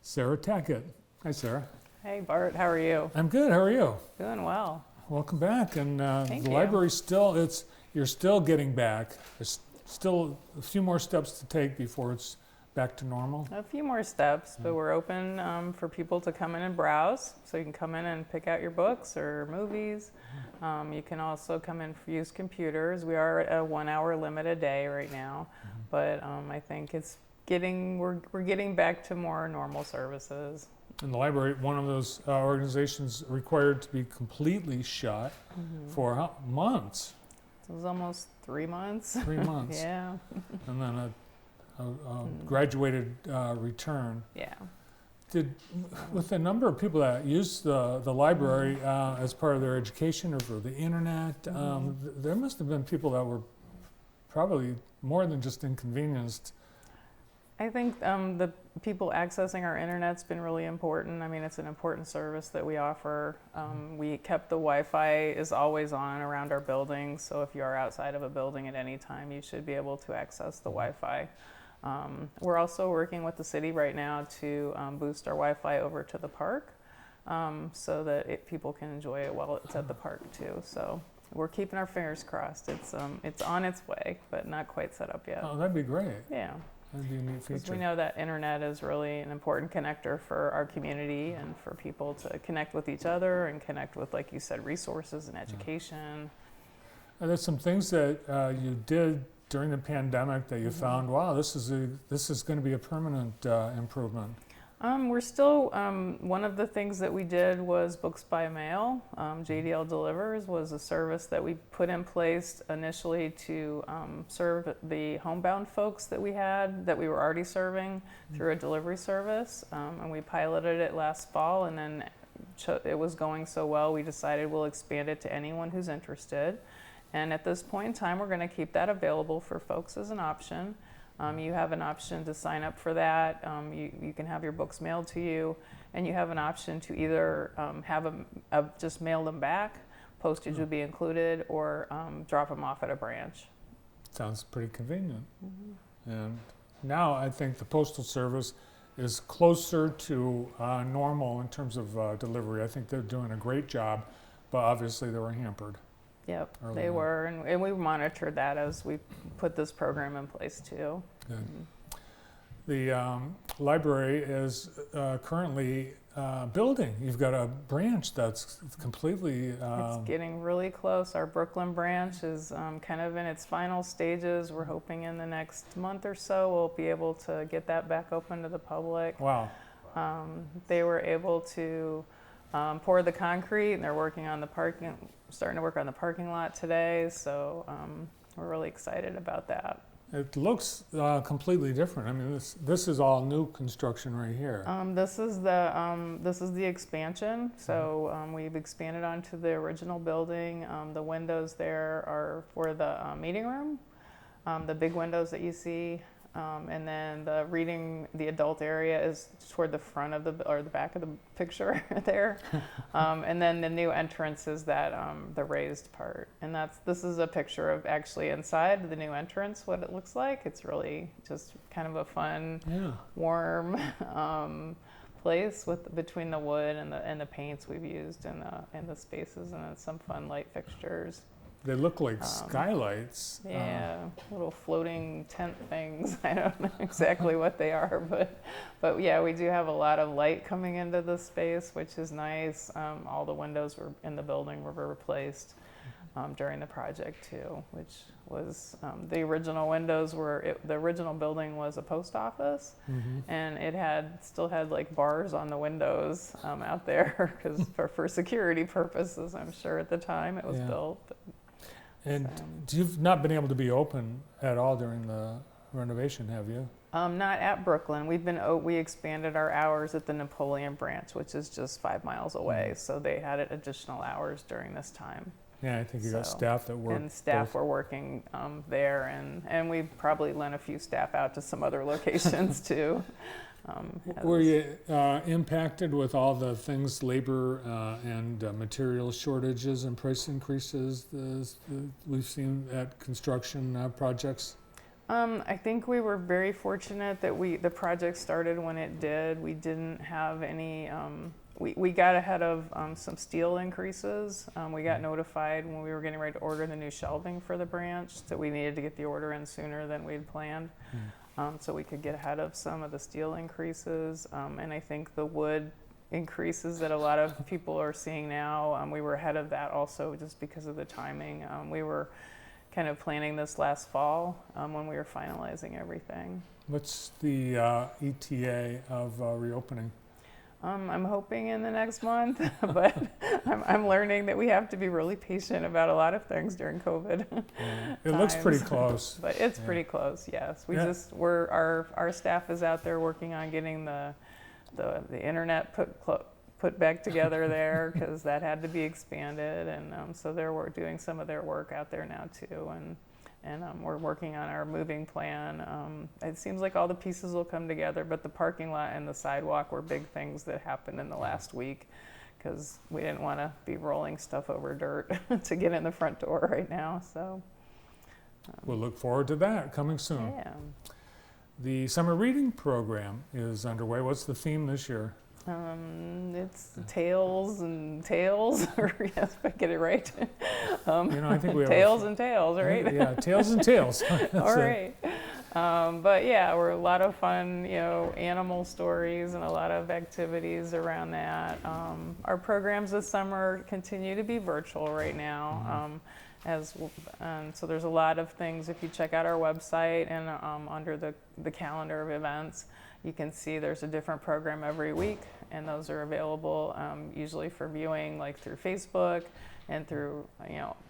Sara Tackett. Hi, Sara. Hey Bart, how are you? I'm good. How are you? Doing well. Welcome back. And Thank the you. library's you're still getting back. There's still a few more steps to take before it's back to normal. A few more steps, but we're open for people to come in and browse. So you can come in and pick out your books or movies. You can also come in for use computers. We are at a 1 hour limit a day right now, but I think we're getting back to more normal services. In the library, one of those organizations required to be completely shut for months. It was almost 3 months. 3 months. Yeah. And then a graduated return. Yeah. With the number of people that use the library as part of their education or for the internet, there must have been people that were probably more than just inconvenienced. I think the people accessing our internet's been really important. I mean, it's an important service that we offer. We kept the Wi-Fi is always on around our building, so if you are outside of a building at any time, you should be able to access the Wi-Fi. We're also working with the city right now to boost our Wi-Fi over to the park so that people can enjoy it while it's at the park too. So we're keeping our fingers crossed. It's on its way, but not quite set up yet. Oh, that'd be great. Yeah. That'd be a neat feature. Because we know that internet is really an important connector for our community and for people to connect with each other and connect with, like you said, resources and education. There's some things that you did during the pandemic that you found, wow, this is going to be a permanent improvement. We're still, one of the things that we did was books by mail. JDL Delivers was a service that we put in place initially to serve the homebound folks that we were already serving through a delivery service. And we piloted it last fall, and then it was going so well, we decided we'll expand it to anyone who's interested. And at this point in time, we're going to keep that available for folks as an option. You have an option to sign up for that. You can have your books mailed to you, and you have an option to either just mail them back, postage would be included, or drop them off at a branch. Sounds pretty convenient. And now I think the Postal Service is closer to normal in terms of delivery. I think they're doing a great job, but obviously they were hampered. Yep, they were, and we monitored that as we put this program in place too. Good. The library is currently building. You've got a branch that's completely... it's getting really close. Our Brooklyn branch is kind of in its final stages. We're hoping in the next month or so we'll be able to get that back open to the public. Wow. They were able to pour the concrete, and they're starting to work on the parking lot today, so we're really excited about that. It looks completely different. I mean, this is all new construction right here. This is the expansion. So we've expanded onto the original building. The windows there are for the meeting room, the big windows that you see. And then the adult area is toward the front of the back of the picture there. And then the new entrance is the raised part. And this is a picture of actually inside the new entrance, what it looks like. It's really just kind of a fun, warm place between the wood and the paints we've used in the spaces, and then some fun light fixtures. They look like skylights. Yeah, little floating tent things. I don't know exactly what they are, but yeah, we do have a lot of light coming into the space, which is nice. All the windows in the building were replaced during the project too, which was the original windows the original building was a post office, and it still had like bars on the windows out there because for security purposes, I'm sure at the time it was built. And you've not been able to be open at all during the renovation, have you? Not at Brooklyn. We expanded our hours at the Napoleon branch, which is just 5 miles away. So they had additional hours during this time. Yeah, I think you got staff that work. And staff were working there, and we probably lent a few staff out to some other locations too. Were you impacted with all the things, labor and material shortages and price increases we've seen at construction projects? I think we were very fortunate that the project started when it did. We didn't have any, we got ahead of some steel increases. We got notified when we were getting ready to order the new shelving for the branch that we needed to get the order in sooner than we'd planned. So we could get ahead of some of the steel increases. And I think the wood increases that a lot of people are seeing now, we were ahead of that also just because of the timing. We were kind of planning this last fall when we were finalizing everything. What's the ETA of reopening? I'm hoping in the next month, but I'm learning that we have to be really patient about a lot of things during COVID. Yeah. It looks pretty close. But it's pretty close, yes. Our staff is out there working on getting the internet put back together there because that had to be expanded, and so they're doing some of their work out there now too, and we're working on our moving plan. It seems like all the pieces will come together, but the parking lot and the sidewalk were big things that happened in the last week because we didn't want to be rolling stuff over dirt to get in the front door right now. So we'll look forward to that coming soon. yeah. The summer reading program is underway. What's the theme this year? It's Tales and Tales, or yes, if I get it right. I think we have Tales and Tales, right? Yeah, Tales and Tales. All right. But yeah, we're a lot of fun, animal stories and a lot of activities around that. Our programs this summer continue to be virtual right now. So there's a lot of things. If you check out our website and under the calendar of events, you can see there's a different program every week, and those are available usually for viewing, like through Facebook and through,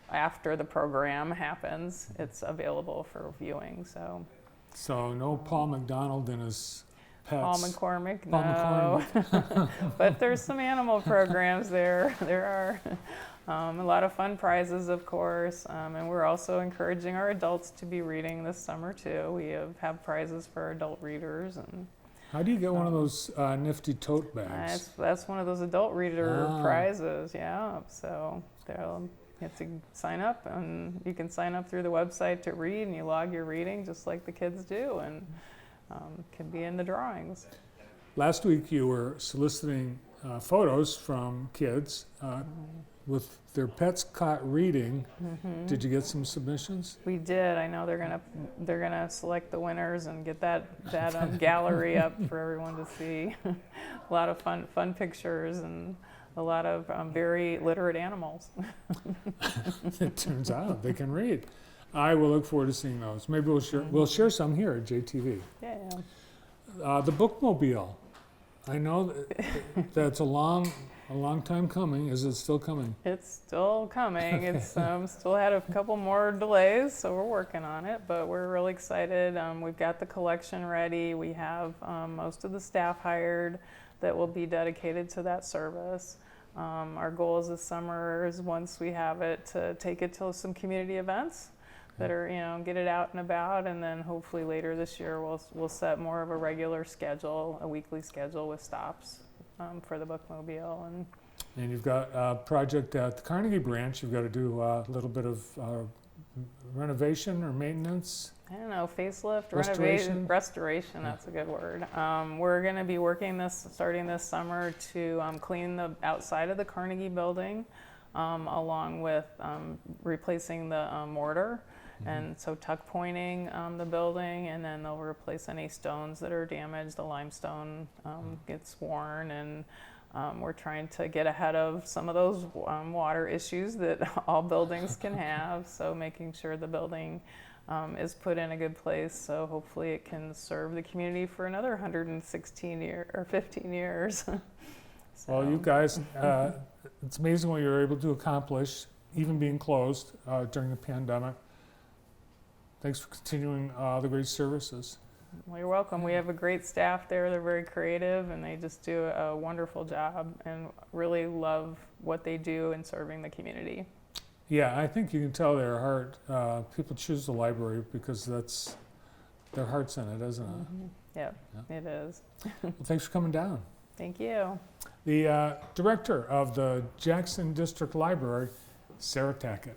after the program happens, it's available for viewing. So no Paul McDonald and his pets. Paul McCormick, Paul no. McCormick. But there's some animal programs there. There are a lot of fun prizes, of course, and we're also encouraging our adults to be reading this summer too. We have prizes for adult readers. And how do you get one of those nifty tote bags? that's one of those adult reader prizes, yeah. So you have to sign up, and you can sign up through the website to read, and you log your reading just like the kids do, and can be in the drawings. Last week you were soliciting photos from kids with their pets caught reading. Did you get some submissions? We did. I know they're gonna select the winners and get that gallery up for everyone to see. A lot of fun pictures and a lot of very literate animals. It turns out they can read. I will look forward to seeing those. Maybe we'll share some here at JTV. Yeah. The Bookmobile. I know that's a long time coming. Is it still coming? It's still coming. It's still had a couple more delays, so we're working on it, but we're really excited. We've got the collection ready. We have most of the staff hired that will be dedicated to that service. Our goal is this summer is once we have it to take it to some community events that are, get it out and about, and then hopefully later this year we'll set more of a regular schedule, a weekly schedule with stops for the Bookmobile. And you've got a project at the Carnegie branch. You've got to do a little bit of renovation or maintenance. I don't know, facelift, Restoration? restoration, that's a good word. We're going to be starting this summer to clean the outside of the Carnegie building, along with replacing the mortar. And so tuck pointing the building, and then they'll replace any stones that are damaged. The limestone gets worn, and we're trying to get ahead of some of those water issues that all buildings can have. So making sure the building is put in a good place, so hopefully it can serve the community for another 116 or 15 years. Well, you guys, it's amazing what you're able to accomplish, even being closed during the pandemic. Thanks for continuing the great services. Well, you're welcome. We have a great staff there. They're very creative, and they just do a wonderful job and really love what they do in serving the community. Yeah, I think you can tell their heart. People choose the library because that's their heart's in it, isn't it? Yep, it is. Well, thanks for coming down. Thank you. The director of the Jackson District Library, Sara Tackett.